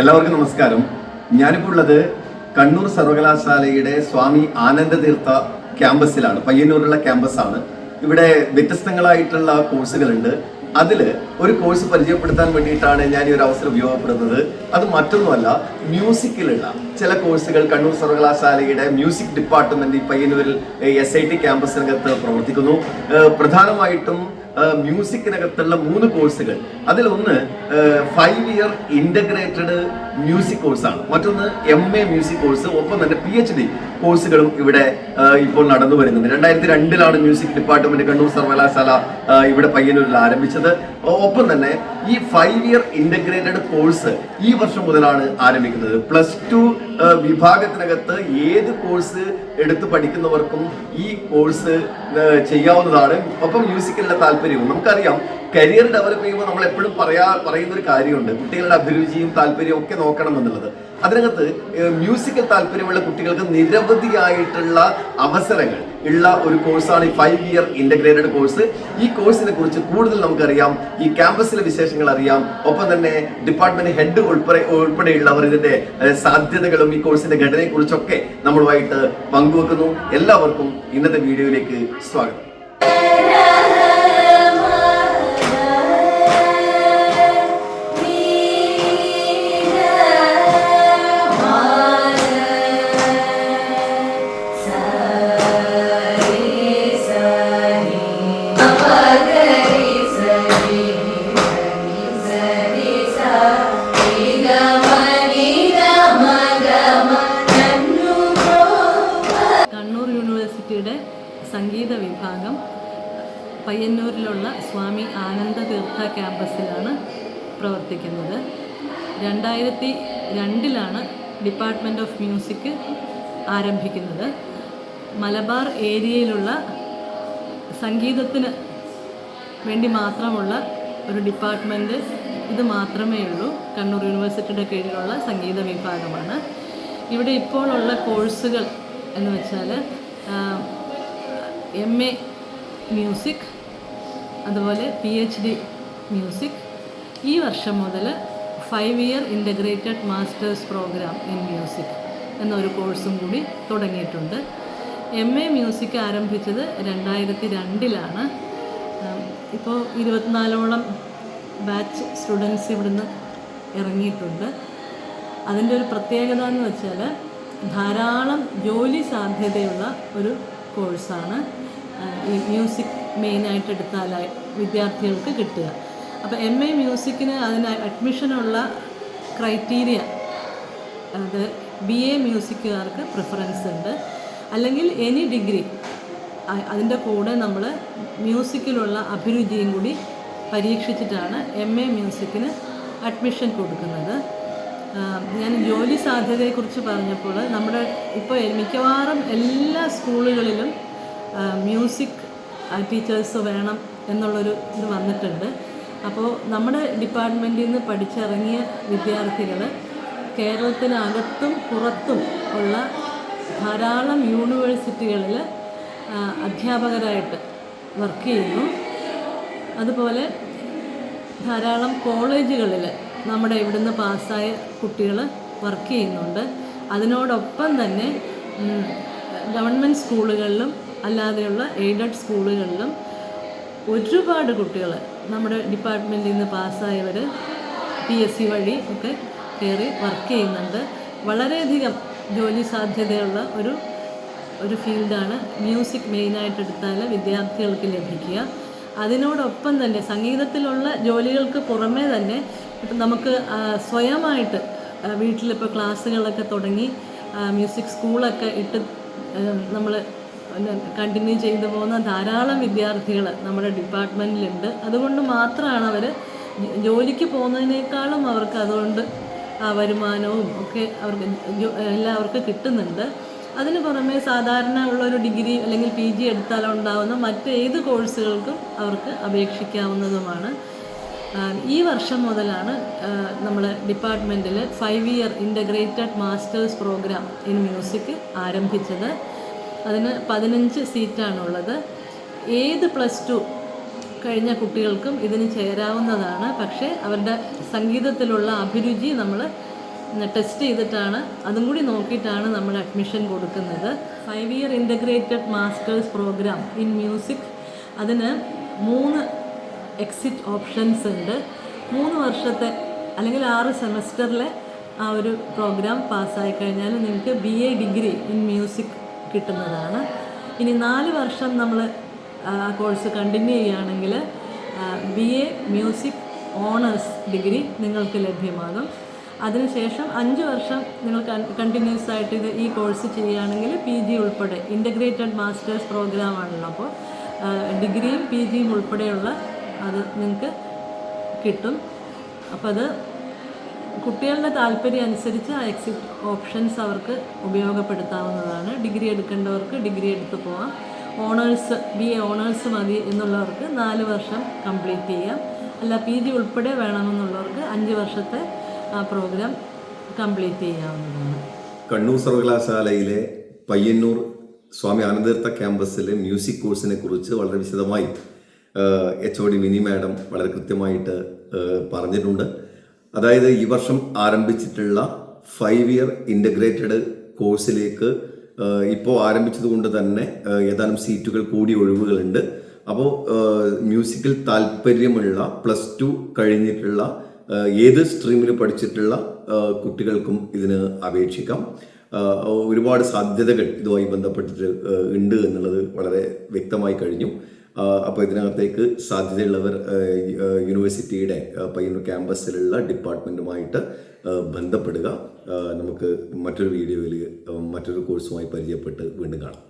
എല്ലാവർക്കും നമസ്കാരം. ഞാനിപ്പോൾ ഉള്ളത് കണ്ണൂർ സർവകലാശാലയുടെ സ്വാമി ആനന്ദതീർത്ഥ ക്യാമ്പസിലാണ്. പയ്യന്നൂരുള്ള ക്യാമ്പസാണ്. ഇവിടെ വ്യത്യസ്തങ്ങളായിട്ടുള്ള കോഴ്സുകളുണ്ട്. അതിൽ ഒരു കോഴ്സ് പരിചയപ്പെടുത്താൻ വേണ്ടിയിട്ടാണ് ഞാൻ ഈ ഒരു അവസരം ഉപയോഗപ്പെടുന്നത്. അത് മറ്റൊന്നുമല്ല, മ്യൂസിക്കിലുള്ള ചില കോഴ്സുകൾ കണ്ണൂർ സർവകലാശാലയുടെ മ്യൂസിക് ഡിപ്പാർട്ട്മെന്റ് ഈ പയ്യന്നൂരിൽ SIT ക്യാമ്പസിനകത്ത് പ്രവർത്തിക്കുന്നു. പ്രധാനമായിട്ടും മ്യൂസിക്കിനകത്തുള്ള 3 കോഴ്സുകൾ. അതിലൊന്ന് 5 ഇയർ ഇന്റഗ്രേറ്റഡ് മ്യൂസിക് കോഴ്സാണ്. മറ്റൊന്ന് MA മ്യൂസിക് കോഴ്സ്. ഒപ്പം തന്നെ PhD കോഴ്സുകളും ഇവിടെ ഇപ്പോൾ നടന്നു വരുന്നുണ്ട്. 2002 മ്യൂസിക് ഡിപ്പാർട്ട്മെന്റ് കണ്ണൂർ സർവകലാശാല ഇവിടെ പയ്യന്നൂരിൽ ആരംഭിച്ചത്. ഒപ്പം തന്നെ ഈ 5 ഇയർ ഇന്റഗ്രേറ്റഡ് കോഴ്സ് ഈ വർഷം മുതലാണ് ആരംഭിക്കുന്നത്. +2 വിഭാഗത്തിനകത്ത് ഏത് കോഴ്സ് എടുത്ത് പഠിക്കുന്നവർക്കും ഈ കോഴ്സ് ചെയ്യാവുന്നതാണ്. ഒപ്പം മ്യൂസിക്കിലുള്ള താല്പര്യവും. നമുക്കറിയാം, കരിയർ ഡെവലപ്പ് ചെയ്യുമ്പോൾ നമ്മൾ എപ്പോഴും പറയുന്ന ഒരു കാര്യമുണ്ട്, കുട്ടികളുടെ അഭിരുചിയും താല്പര്യവും ഒക്കെ നോക്കണം എന്നുള്ളത്. അതിനകത്ത് മ്യൂസിക്കൽ താല്പര്യമുള്ള കുട്ടികൾക്ക് നിരവധിയായിട്ടുള്ള അവസരങ്ങൾ ഉള്ള ഒരു കോഴ്സാണ് ഈ 5 ഇയർ ഇന്റഗ്രേറ്റഡ് കോഴ്സ്. ഈ കോഴ്സിനെ കുറിച്ച് കൂടുതൽ നമുക്കറിയാം, ഈ ക്യാമ്പസിലെ വിശേഷങ്ങൾ അറിയാം. ഒപ്പം തന്നെ ഡിപ്പാർട്ട്മെന്റ് ഹെഡ് ഉൾപ്പെടെയുള്ളവർ ഇതിന്റെ സാധ്യതകളും ഈ കോഴ്സിന്റെ ഘടനയെ കുറിച്ചൊക്കെ നമ്മളുമായിട്ട് പങ്കുവെക്കുന്നു. എല്ലാവർക്കും ഇന്നത്തെ വീഡിയോയിലേക്ക് സ്വാഗതം. സംഗീത വിഭാഗം പയ്യന്നൂരിലുള്ള സ്വാമി ആനന്ദതീർത്ഥ ക്യാമ്പസിലാണ് പ്രവർത്തിക്കുന്നത്. 2002 ഡിപ്പാർട്ട്മെൻറ്റ് ഓഫ് മ്യൂസിക് ആരംഭിക്കുന്നത്. മലബാർ ഏരിയയിലുള്ള സംഗീതത്തിന് വേണ്ടി മാത്രമുള്ള ഒരു ഡിപ്പാർട്ട്മെൻറ്റ് ഇത് മാത്രമേ ഉള്ളൂ. കണ്ണൂർ യൂണിവേഴ്സിറ്റിയുടെ കീഴിലുള്ള സംഗീത വിഭാഗമാണ്. ഇവിടെ ഇപ്പോഴുള്ള കോഴ്സുകൾ എന്ന് വെച്ചാൽ MA മ്യൂസിക്, അതുപോലെ PhD മ്യൂസിക്. ഈ വർഷം മുതൽ 5 year integrated masters programme in music എന്നൊരു കോഴ്സും കൂടി തുടങ്ങിയിട്ടുണ്ട്. MA മ്യൂസിക് ആരംഭിച്ചത് 2002 ഇപ്പോൾ 24ഓളം ബാച്ച് സ്റ്റുഡൻസ് ഇവിടുന്ന് ഇറങ്ങിയിട്ടുണ്ട്. അതിൻ്റെ ഒരു പ്രത്യേകത എന്ന് വെച്ചാൽ ധാരാളം ജോലി സാധ്യതയുള്ള ഒരു കോഴ്സാണ് ഈ മ്യൂസിക് മെയിനായിട്ട് എടുത്താലായി വിദ്യാർത്ഥികൾക്ക് കിട്ടുക. അപ്പോൾ MA മ്യൂസിക്കിന് അതിന് അഡ്മിഷനുള്ള ക്രൈറ്റീരിയ, അത് BA മ്യൂസിക്കുകാർക്ക് പ്രിഫറൻസ് ഉണ്ട്. അല്ലെങ്കിൽ എനി ഡിഗ്രി, അതിൻ്റെ കൂടെ നമ്മൾ മ്യൂസിക്കിലുള്ള അഭിരുചിയും കൂടി പരീക്ഷിച്ചിട്ടാണ് MA മ്യൂസിക്കിന് അഡ്മിഷൻ കൊടുക്കുന്നത്. ഞാൻ ജോലി സാധ്യതയെക്കുറിച്ച് പറഞ്ഞപ്പോൾ നമ്മുടെ ഇപ്പോൾ മിക്കവാറും എല്ലാ സ്കൂളുകളിലും മ്യൂസിക് ടീച്ചേഴ്സ് വേണം എന്നുള്ളൊരു ഇത് വന്നിട്ടുണ്ട്. അപ്പോൾ നമ്മുടെ ഡിപ്പാർട്ട്മെൻറ്റിൽ നിന്ന് പഠിച്ചിറങ്ങിയ വിദ്യാർത്ഥികൾ കേരളത്തിനകത്തും പുറത്തും ഉള്ള ധാരാളം യൂണിവേഴ്സിറ്റികളിൽ അധ്യാപകരായിട്ട് വർക്ക് ചെയ്യുന്നു. അതുപോലെ ധാരാളം കോളേജുകളിൽ നമ്മുടെ ഇവിടുന്ന് പാസ്സായ കുട്ടികൾ വർക്ക് ചെയ്യുന്നുണ്ട്. അതിനോടൊപ്പം തന്നെ ഗവൺമെൻറ് സ്കൂളുകളിലും അല്ലാതെയുള്ള എയ്ഡഡ് സ്കൂളുകളിലും ഒരുപാട് കുട്ടികൾ നമ്മുടെ ഡിപ്പാർട്ട്മെൻറ്റിൽ നിന്ന് പാസ്സായവർ PSC വഴി ഒക്കെ കയറി വർക്ക് ചെയ്യുന്നുണ്ട്. വളരെയധികം ജോലി സാധ്യതയുള്ള ഒരു ഫീൽഡാണ് മ്യൂസിക് മെയിനായിട്ട് എടുത്താൽ വിദ്യാർത്ഥികൾക്ക് ലഭിക്കുക. അതിനോടൊപ്പം തന്നെ സംഗീതത്തിലുള്ള ജോലികൾക്ക് പുറമേ തന്നെ ഇപ്പം നമുക്ക് സ്വയമായിട്ട് വീട്ടിലിപ്പോൾ ക്ലാസ്സുകളൊക്കെ തുടങ്ങി മ്യൂസിക് സ്കൂളൊക്കെ ഇട്ട് നമ്മൾ കണ്ടിന്യൂ ചെയ്തു പോകുന്ന ധാരാളം വിദ്യാർത്ഥികൾ നമ്മുടെ ഡിപ്പാർട്ട്മെൻറ്റിലുണ്ട്. അതുകൊണ്ട് മാത്രമാണ് അവർ ജോലിക്ക് പോകുന്നതിനേക്കാളും അവർക്ക് അതുകൊണ്ട് വരുമാനവും ഒക്കെ എല്ലാവർക്കും കിട്ടുന്നുണ്ട്. അതിന് പുറമെ സാധാരണ ഉള്ളൊരു ഡിഗ്രി അല്ലെങ്കിൽ PG എടുത്താലുണ്ടാവുന്ന മറ്റേത് കോഴ്സുകൾക്കും അവർക്ക് അപേക്ഷിക്കാവുന്നതുമാണ്. ഈ വർഷം മുതലാണ് നമ്മൾ ഡിപ്പാർട്ട്മെൻറ്റിൽ 5 year integrated masters programme in music ആരംഭിച്ചത്. അതിന് 15 സീറ്റാണുള്ളത്. ഏത് +2 കഴിഞ്ഞ കുട്ടികൾക്കും ഇതിന് ചേരാവുന്നതാണ്. പക്ഷേ അവരുടെ സംഗീതത്തിലുള്ള അഭിരുചി നമ്മൾ ടെസ്റ്റ് ചെയ്തിട്ടാണ്, അതും കൂടി നോക്കിയിട്ടാണ് നമ്മൾ അഡ്മിഷൻ കൊടുക്കുന്നത്. 5 year integrated masters programme in music, അതിന് 3 എക്സിറ്റ് ഓപ്ഷൻസ് ഉണ്ട്. 3 വർഷത്തെ അല്ലെങ്കിൽ 6 സെമസ്റ്ററിലെ ആ ഒരു പ്രോഗ്രാം പാസ്സായി കഴിഞ്ഞാൽ നിങ്ങൾക്ക് BA ഡിഗ്രി ഇൻ മ്യൂസിക് കിട്ടുന്നതാണ്. ഇനി 4 വർഷം നമ്മൾ ആ കോഴ്സ് കണ്ടിന്യൂ ചെയ്യുകയാണെങ്കിൽ BA മ്യൂസിക് ഓണേഴ്സ് ഡിഗ്രി നിങ്ങൾക്ക് ലഭ്യമാകും. അതിനുശേഷം 5 വർഷം നിങ്ങൾ കണ്ടിന്യൂസ് ആയിട്ട് ഈ കോഴ്സ് ചെയ്യുകയാണെങ്കിൽ PG ഉൾപ്പെടെ ഇൻ്റഗ്രേറ്റഡ് മാസ്റ്റേഴ്സ് പ്രോഗ്രാമാണല്ലോ, അപ്പോൾ ഡിഗ്രിയും PGയും ഉൾപ്പെടെയുള്ള അത് നിങ്ങൾക്ക് കിട്ടും. അപ്പോൾ അത് കുട്ടികളുടെ താല്പര്യം അനുസരിച്ച് ആ എക്സിറ്റ് ഓപ്ഷൻസ് അവർക്ക് ഉപയോഗപ്പെടുത്താവുന്നതാണ്. ഡിഗ്രി എടുക്കേണ്ടവർക്ക് ഡിഗ്രി എടുത്ത് പോവാം. ഓണേഴ്സ് BA ഓണേഴ്സ് മതി എന്നുള്ളവർക്ക് 4 വർഷം കംപ്ലീറ്റ് ചെയ്യാം. അല്ല PG ഉൾപ്പെടെ വേണമെന്നുള്ളവർക്ക് 5 വർഷത്തെ ആ പ്രോഗ്രാം കംപ്ലീറ്റ് ചെയ്യാവുന്നതാണ്. കണ്ണൂർ സർവകലാശാലയിലെ പയ്യന്നൂർ സ്വാമി ആനന്ദതീർത്ഥ ക്യാമ്പസിലെ മ്യൂസിക് കോഴ്സിനെ കുറിച്ച് വളരെ വിശദമായി HOD മിനി മാഡം വളരെ കൃത്യമായിട്ട് പറഞ്ഞിട്ടുണ്ട്. അതായത് ഈ വർഷം ആരംഭിച്ചിട്ടുള്ള 5 ഇയർ ഇൻ്റഗ്രേറ്റഡ് കോഴ്സിലേക്ക് ഇപ്പോൾ ആരംഭിച്ചതുകൊണ്ട് തന്നെ ഏതാനും സീറ്റുകൾ കൂടി ഒഴിവുകളുണ്ട്. അപ്പോൾ മ്യൂസിക്കിൽ താല്പര്യമുള്ള +2 കഴിഞ്ഞിട്ടുള്ള ഏത് സ്ട്രീമിൽ പഠിച്ചിട്ടുള്ള കുട്ടികൾക്കും ഇതിന് അപേക്ഷിക്കാം. ഒരുപാട് സാധ്യതകൾ ഇതുമായി ബന്ധപ്പെട്ടിട്ട് ഉണ്ട് എന്നുള്ളത് വളരെ വ്യക്തമായി കഴിഞ്ഞു. അപ്പോൾ ഇതിനകത്തേക്ക് സാധ്യതയുള്ളവർ യൂണിവേഴ്സിറ്റിയുടെ പയ്യന്നൂർ ക്യാമ്പസിലുള്ള ഡിപ്പാർട്ട്മെൻറ്റുമായിട്ട് ബന്ധപ്പെടുക. നമുക്ക് മറ്റൊരു വീഡിയോയിൽ മറ്റൊരു കോഴ്സുമായി പരിചയപ്പെട്ട് വീണ്ടും കാണാം.